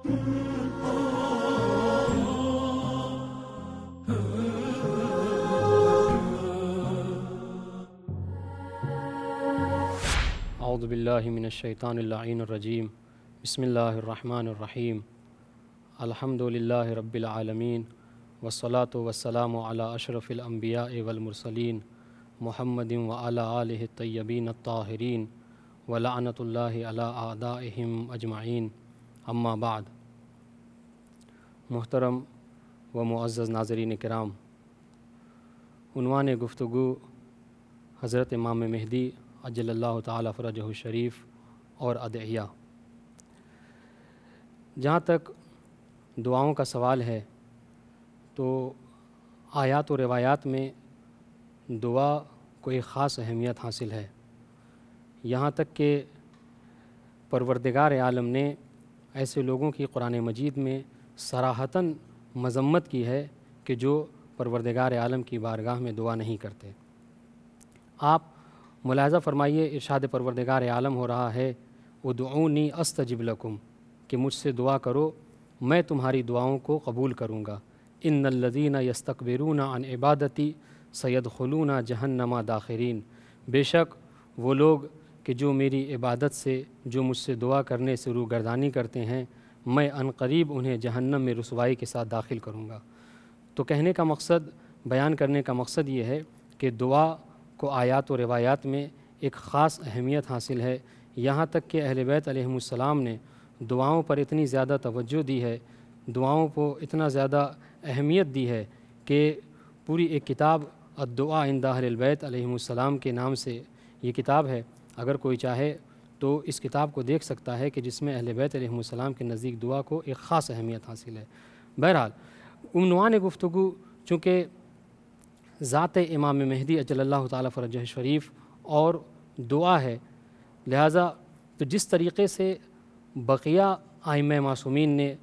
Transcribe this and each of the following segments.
اعوذ باللہ من الشیطان اللعین الرجیم، بسم اللہ الرحمن الرحیم، الحمد للہ رب العالمین، والصلاة والسلام علی اشرف الانبیاء والمرسلین، محمد وعلی آلہ الطیبین الطاہرین، ولعنۃ اللہ علی اعدائہم اجمعین، اما بعد۔ محترم و معزز ناظرین کرام، عنوان گفتگو حضرت امام مہدی عجل اللہ تعالی فرجہ الشریف اور ادعیہ۔ جہاں تک دعاؤں کا سوال ہے تو آیات و روایات میں دعا کو ایک خاص اہمیت حاصل ہے، یہاں تک کہ پروردگار عالم نے ایسے لوگوں کی قرآن مجید میں صراحتاً مذمت کی ہے کہ جو پروردگار عالم کی بارگاہ میں دعا نہیں کرتے۔ آپ ملاحظہ فرمائیے، ارشاد پروردگار عالم ہو رہا ہے ادعونی استجب لکم، کہ مجھ سے دعا کرو میں تمہاری دعاؤں کو قبول کروں گا۔ ان الذین یستکبرون عن عبادتی سیدخلون جہنم داخرین، بے شک وہ لوگ کہ جو میری عبادت سے، جو مجھ سے دعا کرنے سے روگردانی کرتے ہیں، میں عنقریب انہیں جہنم میں رسوائی کے ساتھ داخل کروں گا۔ تو کہنے کا مقصد، بیان کرنے کا مقصد یہ ہے کہ دعا کو آیات و روایات میں ایک خاص اہمیت حاصل ہے، یہاں تک کہ اہل بیت علیہم السلام نے دعاؤں پر اتنی زیادہ توجہ دی ہے، دعاؤں کو اتنا زیادہ اہمیت دی ہے کہ پوری ایک کتاب الدعاء عند اہل البیت علیہم السلام کے نام سے یہ کتاب ہے۔ اگر کوئی چاہے تو اس کتاب کو دیکھ سکتا ہے کہ جس میں اہل بیت علیہم السلام کے نزدیک دعا کو ایک خاص اہمیت حاصل ہے۔ بہرحال عنوان گفتگو چونکہ ذات امام مہدی اجل اللہ تعالی فرجہ شریف اور دعا ہے، لہٰذا تو جس طریقے سے بقیہ ائمہ معصومین نے،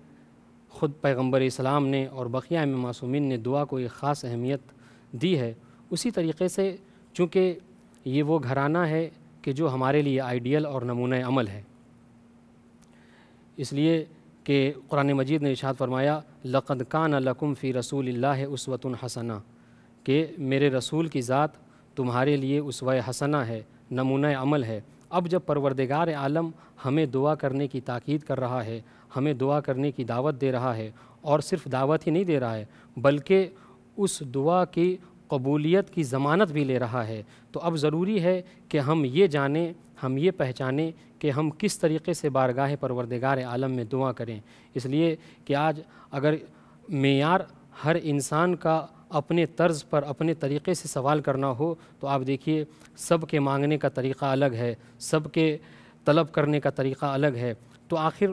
خود پیغمبر اسلام نے اور بقیہ ائمہ معصومین نے دعا کو ایک خاص اہمیت دی ہے، اسی طریقے سے چونکہ یہ وہ گھرانہ ہے کہ جو ہمارے لیے آئیڈیل اور نمونہ عمل ہے، اس لیے کہ قرآن مجید نے ارشاد فرمایا لقد کان لکم فی رسول اللہ اسوۃ حسنہ، کہ میرے رسول کی ذات تمہارے لیے اسوہ حسنہ ہے، نمونہ عمل ہے۔ اب جب پروردگار عالم ہمیں دعا کرنے کی تاکید کر رہا ہے، ہمیں دعا کرنے کی دعوت دے رہا ہے، اور صرف دعوت ہی نہیں دے رہا ہے بلکہ اس دعا کی قبولیت کی ضمانت بھی لے رہا ہے، تو اب ضروری ہے کہ ہم یہ جانیں، ہم یہ پہچانیں کہ ہم کس طریقے سے بارگاہ پروردگار عالم میں دعا کریں۔ اس لیے کہ آج اگر معیار ہر انسان کا اپنے طرز پر، اپنے طریقے سے سوال کرنا ہو تو آپ دیکھیے سب کے مانگنے کا طریقہ الگ ہے، سب کے طلب کرنے کا طریقہ الگ ہے، تو آخر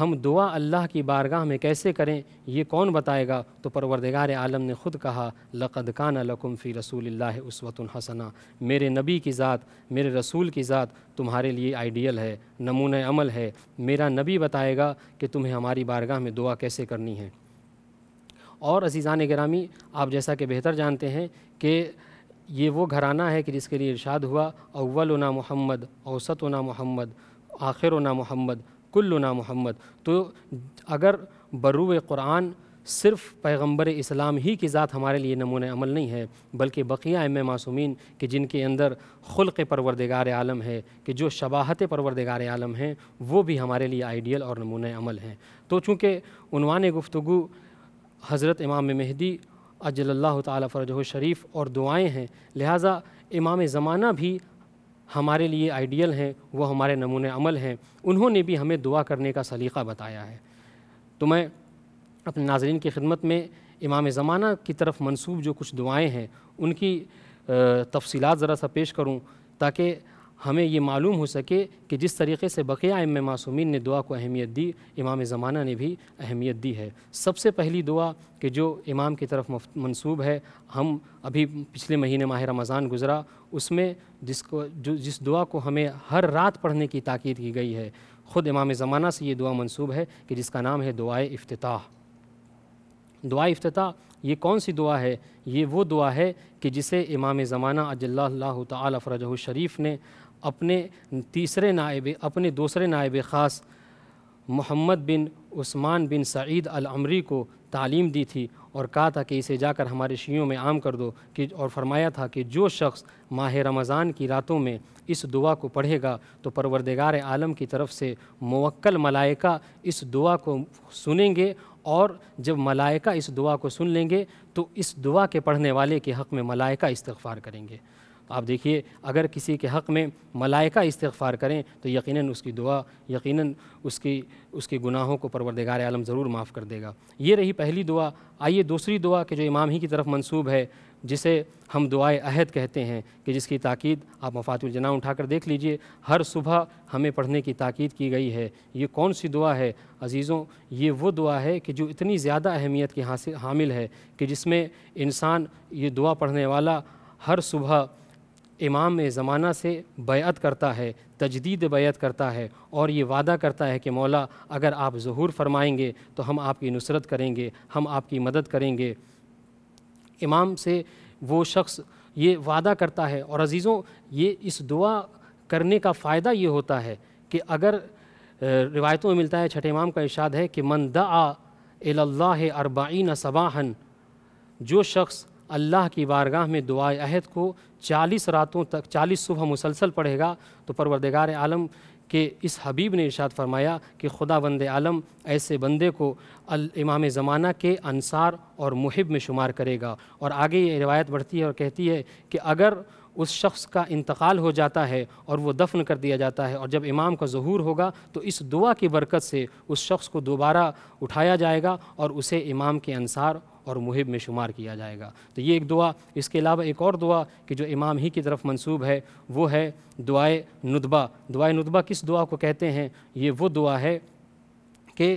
ہم دعا اللہ کی بارگاہ میں کیسے کریں یہ کون بتائے گا؟ تو پروردگار عالم نے خود کہا لقد کان لکم فی رسول اللہ اسوۃ حسنہ، میرے نبی کی ذات، میرے رسول کی ذات تمہارے لیے آئیڈیل ہے، نمونہ عمل ہے۔ میرا نبی بتائے گا کہ تمہیں ہماری بارگاہ میں دعا کیسے کرنی ہے۔ اور عزیزان گرامی، آپ جیسا کہ بہتر جانتے ہیں کہ یہ وہ گھرانہ ہے کہ جس کے لیے ارشاد ہوا اولنا محمد، اوسطنا محمد، آخرنا محمد، کلنا محمد۔ تو اگر بروئے قرآن صرف پیغمبر اسلام ہی کی ذات ہمارے لیے نمونہ عمل نہیں ہے بلکہ بقیہ ائمہ معصومین کہ جن کے اندر خلق پروردگار عالم ہے، کہ جو شباہت پروردگار عالم ہیں، وہ بھی ہمارے لیے آئیڈیل اور نمونہ عمل ہیں۔ تو چونکہ عنوان گفتگو حضرت امام مہدی اجل اللہ تعالی فرجہ الشریف اور دعائیں ہیں، لہٰذا امام زمانہ بھی ہمارے لیے آئیڈیل ہیں، وہ ہمارے نمونہ عمل ہیں، انہوں نے بھی ہمیں دعا کرنے کا سلیقہ بتایا ہے۔ تو میں اپنے ناظرین کی خدمت میں امام زمانہ کی طرف منسوب جو کچھ دعائیں ہیں ان کی تفصیلات ذرا سا پیش کروں تاکہ ہمیں یہ معلوم ہو سکے کہ جس طریقے سے بقیہ ائمہ معصومین نے دعا کو اہمیت دی، امام زمانہ نے بھی اہمیت دی ہے۔ سب سے پہلی دعا کہ جو امام کی طرف منسوب ہے، ہم ابھی پچھلے مہینے ماہ رمضان گزرا، اس میں جس دعا کو ہمیں ہر رات پڑھنے کی تاکید کی گئی ہے، خود امام زمانہ سے یہ دعا منسوب ہے کہ جس کا نام ہے دعائے افتتاح۔ دعائے افتتاح یہ کون سی دعا ہے؟ یہ وہ دعا ہے کہ جسے امام زمانہ اجل اللہ تعالی فرجہ الشریف نے اپنے دوسرے نائب خاص محمد بن عثمان بن سعید العمری کو تعلیم دی تھی اور کہا تھا کہ اسے جا کر ہمارے شیعوں میں عام کر دو اور فرمایا تھا کہ جو شخص ماہ رمضان کی راتوں میں اس دعا کو پڑھے گا تو پروردگار عالم کی طرف سے موکل ملائکہ اس دعا کو سنیں گے، اور جب ملائکہ اس دعا کو سن لیں گے تو اس دعا کے پڑھنے والے کے حق میں ملائکہ استغفار کریں گے۔ آپ دیکھیے، اگر کسی کے حق میں ملائکہ استغفار کریں تو یقیناً اس کی دعا، یقیناً اس کے گناہوں کو پروردگار عالم ضرور معاف کر دے گا۔ یہ رہی پہلی دعا۔ آئیے دوسری دعا کہ جو امام ہی کی طرف منسوب ہے، جسے ہم دعائے عہد کہتے ہیں، کہ جس کی تاکید آپ مفاتیح الجنان اٹھا کر دیکھ لیجئے، ہر صبح ہمیں پڑھنے کی تاکید کی گئی ہے۔ یہ کون سی دعا ہے عزیزوں؟ یہ وہ دعا ہے کہ جو اتنی زیادہ اہمیت کی حامل ہے کہ جس میں انسان، یہ دعا پڑھنے والا ہر صبح امام زمانہ سے بیعت کرتا ہے، تجدید بیعت کرتا ہے، اور یہ وعدہ کرتا ہے کہ مولا اگر آپ ظہور فرمائیں گے تو ہم آپ کی نصرت کریں گے، ہم آپ کی مدد کریں گے۔ امام سے وہ شخص یہ وعدہ کرتا ہے، اور عزیزوں یہ اس دعا کرنے کا فائدہ یہ ہوتا ہے کہ اگر روایتوں میں ملتا ہے، چھٹے امام کا ارشاد ہے کہ من دعا الی اللہ 40 صباحا، جو شخص اللہ کی بارگاہ میں دعائے عہد کو 40 راتوں تک، 40 صبح مسلسل پڑھے گا، تو پروردگار عالم کے اس حبیب نے ارشاد فرمایا کہ خدا بند عالم ایسے بندے کو امام زمانہ کے انصار اور محب میں شمار کرے گا۔ اور آگے یہ روایت بڑھتی ہے اور کہتی ہے کہ اگر اس شخص کا انتقال ہو جاتا ہے اور وہ دفن کر دیا جاتا ہے، اور جب امام کا ظہور ہوگا تو اس دعا کی برکت سے اس شخص کو دوبارہ اٹھایا جائے گا اور اسے امام کے انصار اور محب میں شمار کیا جائے گا۔ تو یہ ایک دعا۔ اس کے علاوہ ایک اور دعا کہ جو امام ہی کی طرف منسوب ہے، وہ ہے دعائے ندبہ۔ دعائے ندبہ کس دعا کو کہتے ہیں؟ یہ وہ دعا ہے کہ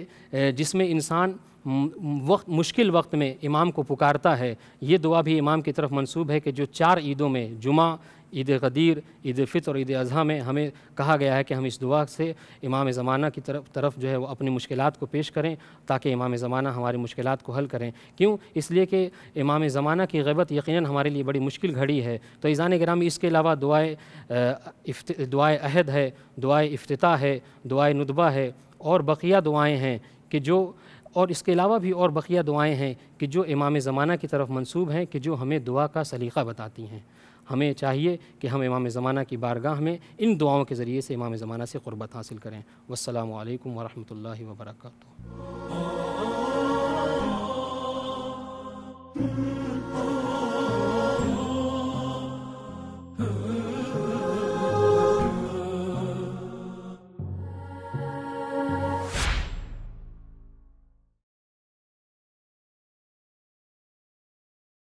جس میں انسان مشکل وقت میں امام کو پکارتا ہے۔ یہ دعا بھی امام کی طرف منسوب ہے کہ جو 4 عیدوں میں، جمعہ، عید غدیر، عید فطر اور عید اضحیٰ میں ہمیں کہا گیا ہے کہ ہم اس دعا سے امام زمانہ کی طرف جو ہے وہ اپنی مشکلات کو پیش کریں، تاکہ امام زمانہ ہماری مشکلات کو حل کریں۔ کیوں؟ اس لیے کہ امام زمانہ کی غیبت یقیناً ہمارے لیے بڑی مشکل گھڑی ہے۔ تو عزیزان گرامی، اس کے علاوہ دعائے عہد ہے، دعائے افتتاح ہے، دعائے ندبہ ہے، اور بقیہ دعائیں ہیں کہ جو، اور اس کے علاوہ بھی اور بقیہ دعائیں ہیں کہ جو امام زمانہ کی طرف منسوب ہیں، کہ جو ہمیں دعا کا سلیقہ بتاتی ہیں۔ ہمیں چاہیے کہ ہم امام زمانہ کی بارگاہ میں ان دعاؤں کے ذریعے سے امام زمانہ سے قربت حاصل کریں۔ والسلام علیکم ورحمۃ اللہ وبرکاتہ۔